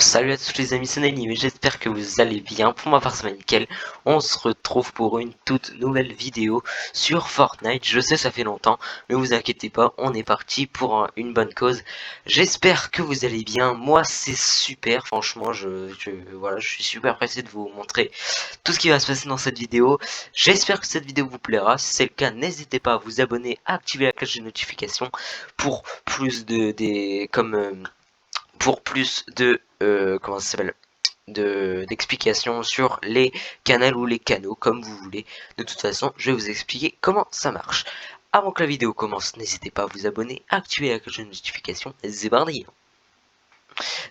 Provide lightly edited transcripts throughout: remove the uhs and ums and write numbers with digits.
Salut à tous les amis, c'est Nelly, mais j'espère que vous allez bien. Pour ma part, c'est nickel. On se retrouve pour une toute nouvelle vidéo sur Fortnite. Je sais, ça fait longtemps, mais vous inquiétez pas, on est parti pour une bonne cause. J'espère que vous allez bien. Moi, c'est super, franchement, voilà, je suis super pressé de vous montrer tout ce qui va se passer dans cette vidéo. J'espère que cette vidéo vous plaira. Si c'est le cas, n'hésitez pas à vous abonner, à activer la cloche de notification pour plus pour plus de comment ça s'appelle d'explications sur les canaux ou les canaux comme vous voulez. De toute façon, je vais vous expliquer comment ça marche. Avant que la vidéo commence, n'hésitez pas à vous abonner, à activer la cloche de notification, c'est parti.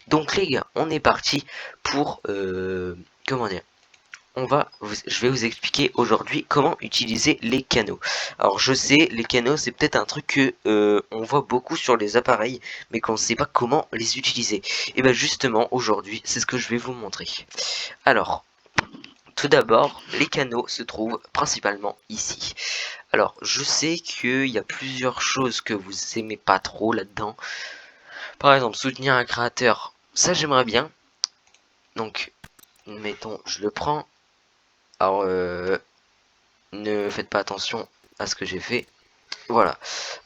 Donc les gars, on est parti pour comment dire, je vais vous expliquer aujourd'hui comment utiliser les canaux. Alors je sais, les canaux c'est peut-être un truc que on voit beaucoup sur les appareils, mais qu'on ne sait pas comment les utiliser. Et bien justement aujourd'hui, c'est ce que je vais vous montrer. Alors, tout d'abord, les canaux se trouvent principalement ici. Alors, je sais qu'il y a plusieurs choses que vous aimez pas trop là-dedans. Par exemple, soutenir un créateur, ça j'aimerais bien. Donc, mettons, je le prends. Alors, ne faites pas attention à ce que j'ai fait. Voilà.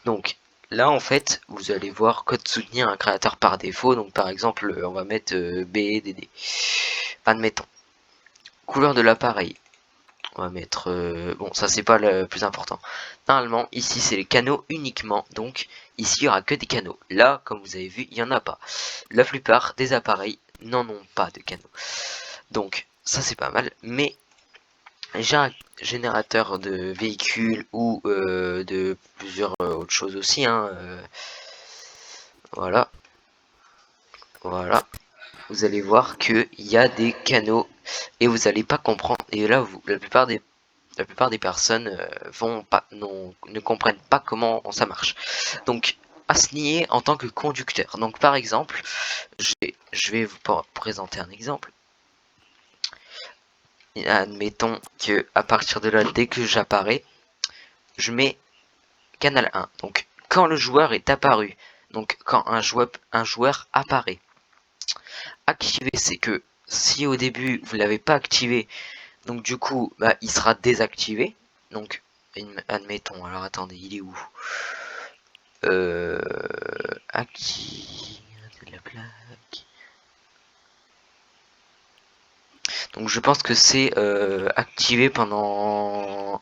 Donc là en fait vous allez voir code soutenir un créateur par défaut. Donc par exemple on va mettre BDD. Admettons. Couleur de l'appareil. On va mettre bon ça c'est pas le plus important. Normalement ici c'est les canaux uniquement. Donc ici il y aura que des canaux. Là comme vous avez vu il y en a pas. La plupart des appareils n'en ont pas de canaux. Donc ça c'est pas mal. Mais j'ai un générateur de véhicules ou de plusieurs autres choses aussi, hein, voilà, voilà. Vous allez voir qu'il y a des canaux et vous allez pas comprendre. Et là, la plupart des personnes ne comprennent pas comment ça marche. Donc, assigner en tant que conducteur. Donc, par exemple, je vais vous présenter un exemple. Admettons que à partir de là, dès que j'apparais, je mets canal 1. Donc quand le joueur est apparu, donc quand un joueur apparaît. Activé, c'est que si au début vous l'avez pas activé, donc du coup bah, il sera désactivé. Donc admettons, alors attendez, il est où Activer la plaque. Donc je pense que c'est activé pendant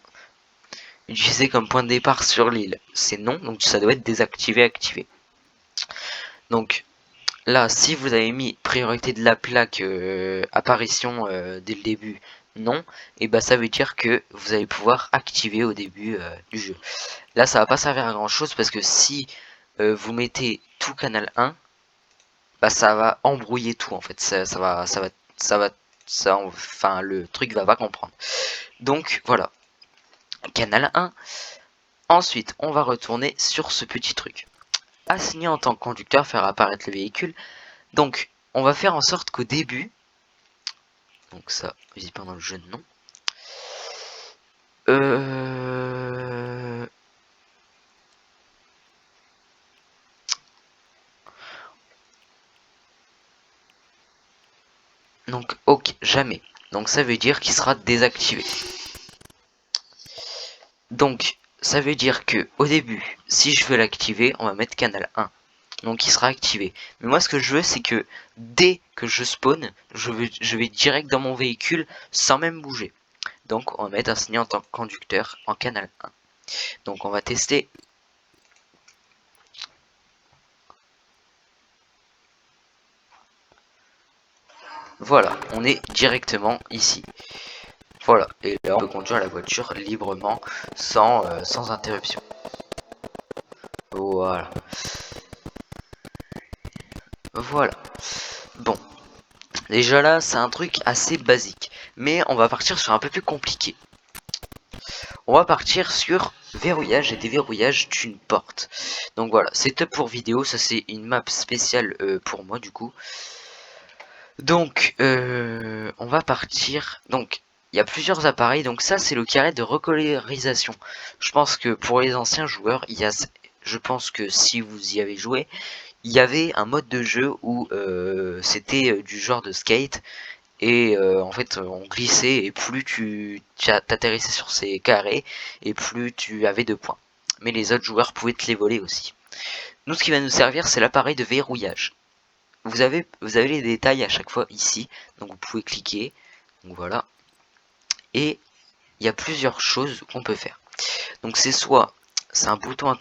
utilisé comme point de départ sur l'île. C'est non, donc ça doit être désactivé, activé. Donc là, si vous avez mis priorité de la plaque apparition dès le début, non, et bah ça veut dire que vous allez pouvoir activer au début du jeu. Là, ça va pas servir à grand chose parce que si vous mettez tout canal 1, bah ça va embrouiller tout en fait. Enfin le truc va pas comprendre. Donc voilà, canal 1. Ensuite, on va retourner sur ce petit truc. Assigner en tant que conducteur, faire apparaître le véhicule. Donc, on va faire en sorte qu'au début, donc ça, visible pendant le jeu, non. Donc, ok, jamais. Donc, ça veut dire qu'il sera désactivé. Donc, ça veut dire que au début, si je veux l'activer, on va mettre canal 1. Donc, il sera activé. Mais moi, ce que je veux, c'est que dès que je spawn, je vais direct dans mon véhicule sans même bouger. Donc, on va mettre assigné en tant que conducteur en canal 1. Donc, on va tester. Voilà, on est directement ici. Voilà, et là on peut conduire la voiture librement, sans interruption. Voilà. Voilà. Bon, déjà là c'est un truc assez basique, mais on va partir sur un peu plus compliqué. On va partir sur verrouillage et déverrouillage d'une porte. Donc voilà, c'est top pour vidéo, ça c'est une map spéciale pour moi du coup. Donc on va partir, donc il y a plusieurs appareils, donc ça c'est le carré de recolorisation. Je pense que pour les anciens joueurs, je pense que si vous y avez joué, il y avait un mode de jeu où c'était du genre de skate, et en fait on glissait, et plus t'atterrissais sur ces carrés, et plus tu avais de points. Mais les autres joueurs pouvaient te les voler aussi. Nous, ce qui va nous servir, c'est l'appareil de verrouillage. Vous avez les détails à chaque fois ici, donc vous pouvez cliquer, donc voilà. Et il y a plusieurs choses qu'on peut faire. Donc c'est un bouton à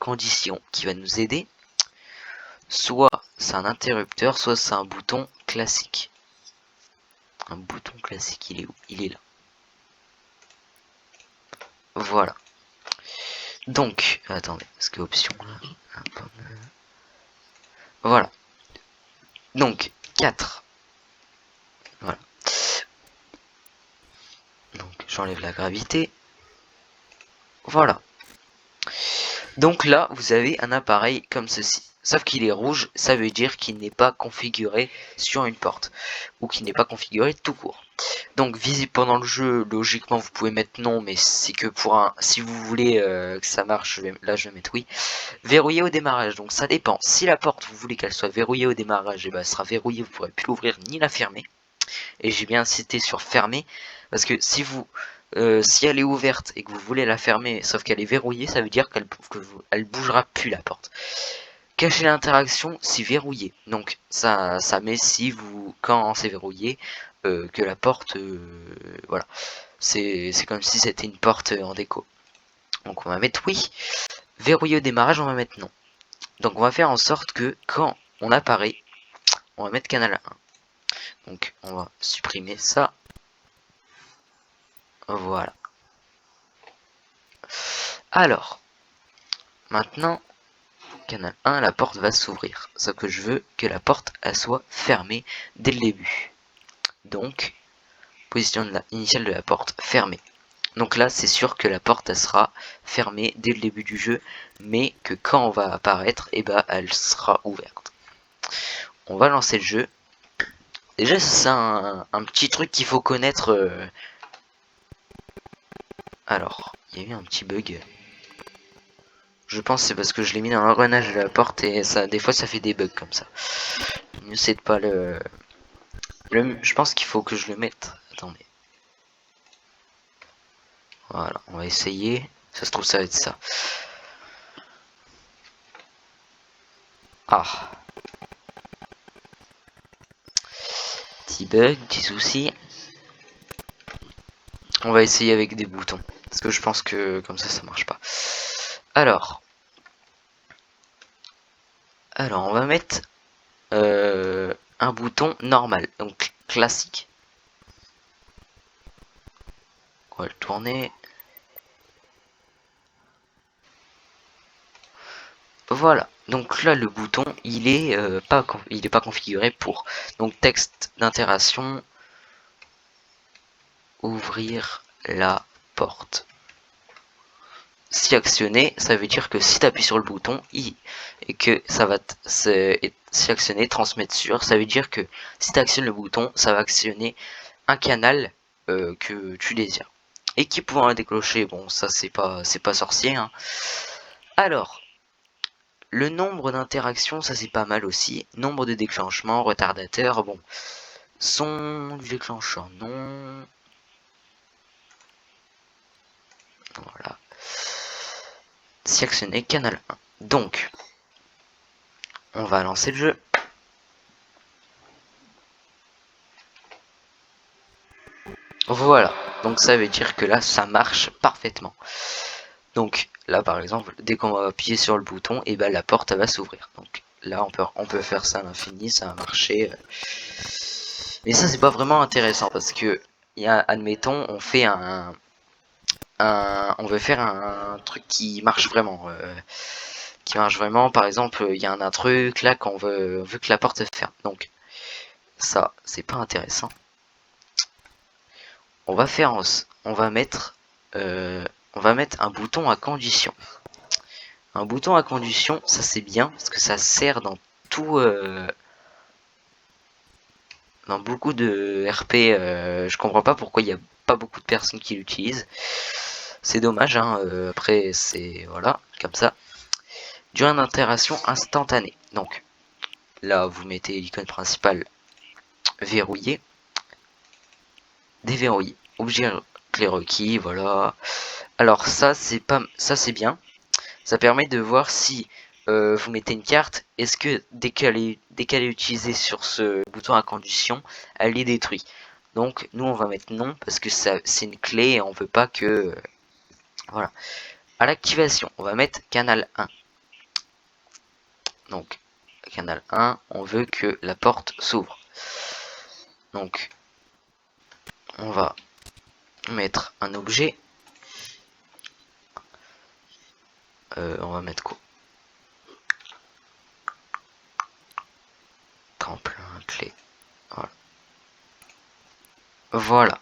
condition qui va nous aider, soit c'est un interrupteur, soit c'est un bouton classique. Un bouton classique, il est où? Il est là. Voilà. Donc, attendez, est-ce que option là? Voilà. Donc, 4. Voilà. Donc, j'enlève la gravité. Voilà. Donc là, vous avez un appareil comme ceci. Sauf qu'il est rouge, ça veut dire qu'il n'est pas configuré sur une porte. Ou qu'il n'est pas configuré tout court. Donc visible pendant le jeu, logiquement vous pouvez mettre non, mais c'est que pour un... Si vous voulez que ça marche, là je vais mettre oui. Verrouillé au démarrage, donc ça dépend. Si la porte, vous voulez qu'elle soit verrouillée au démarrage, et ben elle sera verrouillée, vous pourrez plus l'ouvrir ni la fermer. Et j'ai bien insisté sur fermer, parce que si elle est ouverte et que vous voulez la fermer, sauf qu'elle est verrouillée, ça veut dire elle bougera plus la porte. Cacher l'interaction si verrouillé. Donc ça met si quand c'est verrouillé, que la porte, voilà. C'est comme si c'était une porte en déco. Donc on va mettre oui. Verrouillé au démarrage, on va mettre non. Donc on va faire en sorte que quand on apparaît, on va mettre canal 1. Donc on va supprimer ça. Voilà. Alors, maintenant, canal 1, la porte va s'ouvrir. Sauf que je veux que la porte elle soit fermée dès le début. Donc, position initiale de la porte fermée. Donc là, c'est sûr que la porte elle sera fermée dès le début du jeu, mais que quand on va apparaître, et ben elle sera ouverte. On va lancer le jeu. Déjà, c'est un petit truc qu'il faut connaître. Alors, il y a eu un petit bug. Je pense que c'est parce que je l'ai mis dans l'engrenage de la porte, et ça, des fois ça fait des bugs comme ça. Mieux c'est de pas je pense qu'il faut que je le mette. Attendez. Voilà, on va essayer. Ça se trouve ça va être ça. Ah. Petit bug, petit souci. On va essayer avec des boutons. Parce que je pense que comme ça marche pas. Alors on va mettre un bouton normal, donc classique. On va le tourner. Voilà, donc là le bouton il est pas configuré pour. Donc texte d'interaction, ouvrir la porte. Si actionné, ça veut dire que si tu appuies sur le bouton I et que ça va si actionné, transmettre sur, ça veut dire que si tu actionnes le bouton, ça va actionner un canal que tu désires. Et qui pouvant déclencher, bon ça c'est pas sorcier hein. Alors le nombre d'interactions, ça c'est pas mal aussi. Nombre de déclenchements, retardateur, bon. Son du déclencheur, non. Voilà. Si actionné, canal 1. Donc, on va lancer le jeu. Voilà. Donc ça veut dire que là, ça marche parfaitement. Donc là, par exemple, dès qu'on va appuyer sur le bouton, et ben la porte va s'ouvrir. Donc là, on peut faire ça à l'infini, ça va marcher. Mais ça, c'est pas vraiment intéressant parce que, admettons, on fait on veut faire un truc qui marche vraiment. Par exemple, il y a un truc là qu'on veut que la porte se ferme. Donc ça, c'est pas intéressant. On va mettre un bouton à condition. Un bouton à condition, ça c'est bien parce que ça sert dans tout dans beaucoup de RP. Je comprends pas pourquoi il y a pas beaucoup de personnes qui l'utilisent. C'est dommage hein, après c'est voilà, comme ça. durant une interaction instantanée. Donc là, vous mettez l'icône principale verrouillée, déverrouiller, objet clé requis, voilà. Alors ça c'est bien. Ça permet de voir si vous mettez une carte, est-ce que dès qu'elle est utilisée sur ce bouton à condition, elle est détruite. Donc nous on va mettre non parce que ça c'est une clé et on veut pas que voilà. À l'activation, on va mettre canal 1. Donc canal 1, on veut que la porte s'ouvre. Donc on va mettre un objet. On va mettre quoi? Tremplin, clé. Voilà. Voilà.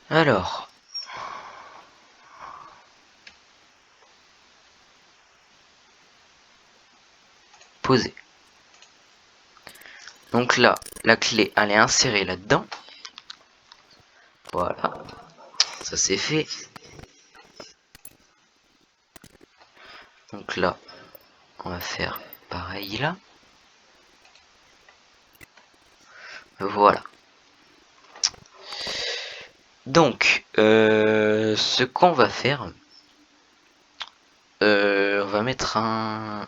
Alors. Poser. Donc là, la clé, elle est insérée là-dedans. Voilà. Ça c'est fait. Donc là, on va faire pareil là. Voilà. Donc, ce qu'on va faire, on va mettre un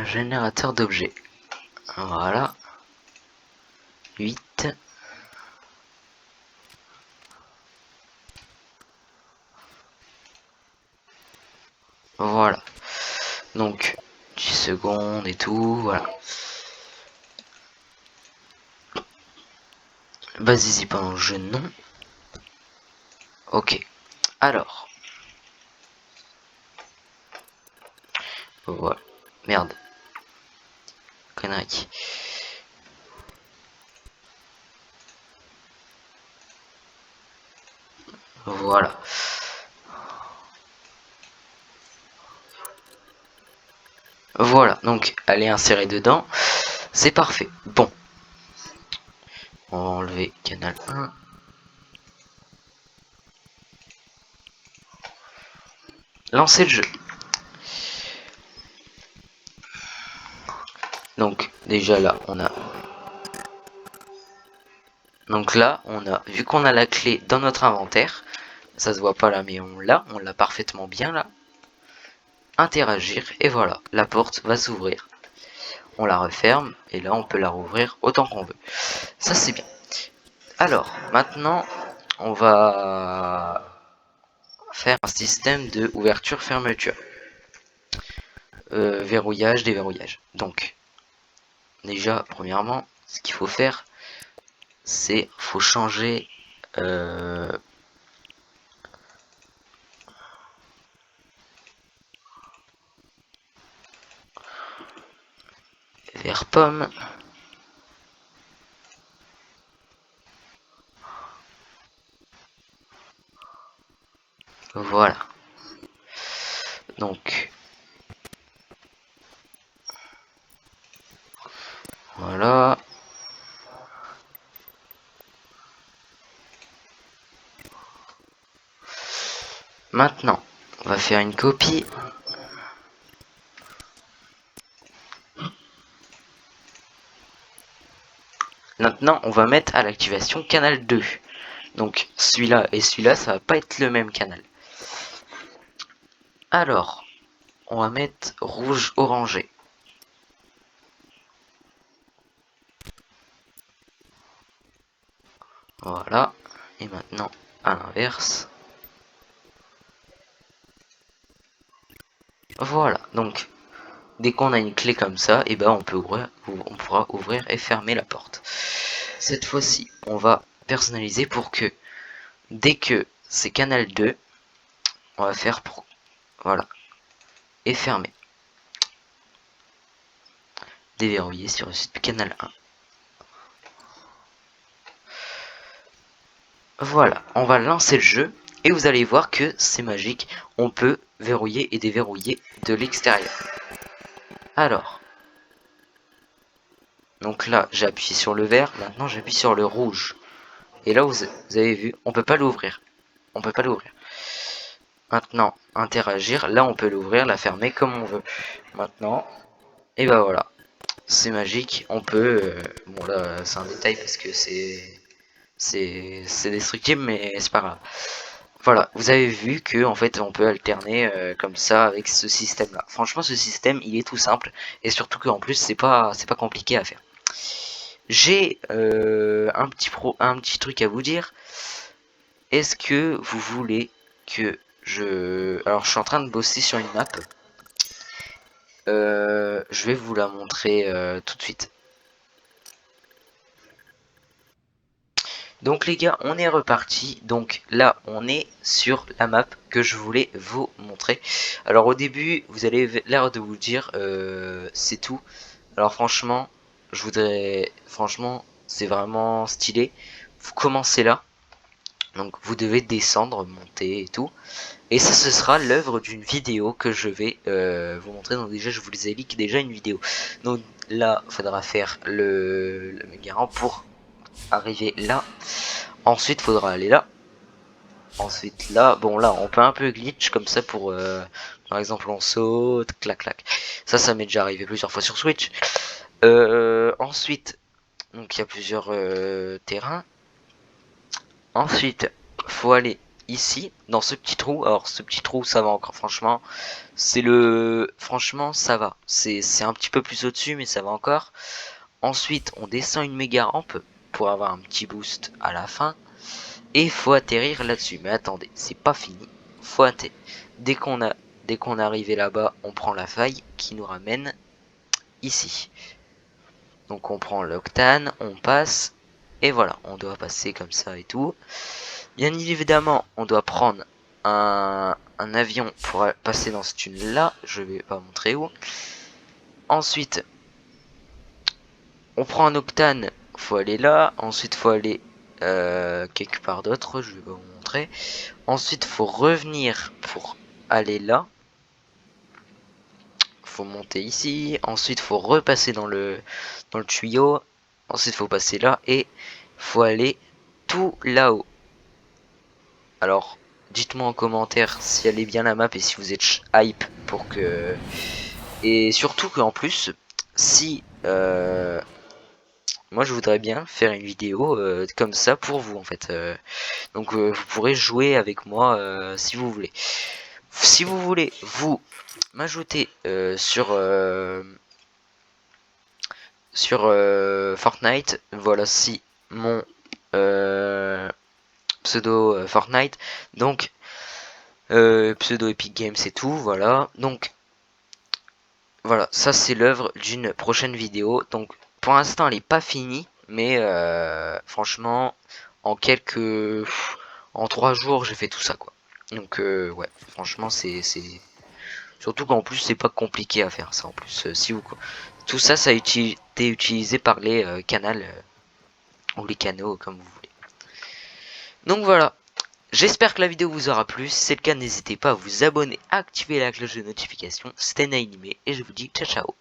générateur d'objets. Voilà. 8. Voilà. Donc, 10 secondes et tout, voilà. Basez-y pendant le jeu, non. Ok. Alors. Voilà. Merde. Connerie. Voilà. Voilà, donc elle est insérée dedans. C'est parfait. Bon. On va enlever canal 1. Lancer le jeu. Donc déjà là, on a... Donc là, vu qu'on a la clé dans notre inventaire, ça se voit pas là, mais on l'a parfaitement bien là. Interagir, et voilà, la porte va s'ouvrir. On la referme, et là on peut la rouvrir autant qu'on veut. Ça c'est bien. Alors, maintenant, on va faire un système de ouverture-fermeture. Verrouillage, déverrouillage. Donc, déjà, premièrement, ce qu'il faut faire, c'est faut changer vers pomme. Voilà. Donc, voilà. Maintenant, on va faire une copie. Maintenant, on va mettre à l'activation canal 2. Donc, celui-là et celui-là, ça va pas être le même canal. Alors, on va mettre rouge orangé. Voilà. Et maintenant, à l'inverse. Voilà. Donc, dès qu'on a une clé comme ça, et ben on pourra ouvrir et fermer la porte. Cette fois-ci, on va personnaliser pour que dès que c'est canal 2, on va faire pour voilà et fermer. Déverrouiller sur le site canal 1. Voilà, on va lancer le jeu et vous allez voir que c'est magique. On peut verrouiller et déverrouiller de l'extérieur. Alors, donc là j'ai appuyé sur le vert, maintenant j'appuie sur le rouge. Et là, vous avez vu, on peut pas l'ouvrir. On peut pas l'ouvrir. Maintenant, interagir. Là, on peut l'ouvrir, la fermer comme on veut. Maintenant, et ben voilà. C'est magique. On peut... bon là, c'est un détail parce que c'est destructible, mais c'est pas grave. Voilà, vous avez vu que en fait on peut alterner comme ça avec ce système là. Franchement ce système il est tout simple et surtout qu'en plus c'est pas compliqué à faire. J'ai un petit truc à vous dire. Est-ce que vous voulez que alors je suis en train de bosser sur une map. Je vais vous la montrer tout de suite. Donc les gars, on est reparti. Donc là, on est sur la map que je voulais vous montrer. Alors au début, vous avez l'air de vous dire, c'est tout. Alors franchement, franchement, c'est vraiment stylé. Vous commencez là. Donc vous devez descendre, monter et tout. Et ça, ce sera l'œuvre d'une vidéo que je vais vous montrer. Donc déjà, je vous les ai leak déjà une vidéo. Donc là, il faudra faire le méga rang pour arriver là. Ensuite, faudra aller là. Ensuite, là, bon, là, on peut un peu glitch comme ça pour, par exemple, on saute, clac, clac. Ça m'est déjà arrivé plusieurs fois sur Switch. Ensuite, donc il y a plusieurs terrains. Ensuite, faut aller ici, dans ce petit trou. Alors, ce petit trou, ça va encore, franchement. Franchement, ça va. C'est un petit peu plus au-dessus, mais ça va encore. Ensuite, on descend une méga rampe pour avoir un petit boost à la fin. Et il faut atterrir là-dessus. Mais attendez, c'est pas fini. Faut atterrir. Dès qu'on est arrivé là-bas, on prend la faille qui nous ramène ici. Donc on prend l'octane, on passe. Et voilà, on doit passer comme ça et tout. Bien évidemment, on doit prendre un avion pour passer dans ce tunnel là. Je vais pas montrer où. Ensuite, on prend un octane. Faut aller là. Ensuite, faut aller quelque part d'autre. Je vais pas vous montrer. Ensuite, faut revenir pour aller là. Faut monter ici. Ensuite, faut repasser dans le tuyau. Ensuite, faut passer là et faut aller tout là-haut. Alors, dites-moi en commentaire si elle est bien la map et si vous êtes hype pour que... Et surtout qu'en plus, si... moi, je voudrais bien faire une vidéo comme ça pour vous, en fait. Donc, vous pourrez jouer avec moi si vous voulez. Si vous voulez, vous m'ajouter sur Fortnite, voilà, si mon pseudo Fortnite, donc pseudo Epic Games et tout, voilà. Donc voilà, ça c'est l'œuvre d'une prochaine vidéo. Donc pour l'instant elle est pas finie, mais franchement en 3 jours j'ai fait tout ça quoi. Donc ouais, franchement c'est surtout qu'en plus c'est pas compliqué à faire ça en plus. Si vous tout ça ça a été utilisé par les canals ou les canaux comme vous voulez. Donc voilà. J'espère que la vidéo vous aura plu. Si c'est le cas, n'hésitez pas à vous abonner, à activer la cloche de notification. C'était Nainime et je vous dis ciao ciao.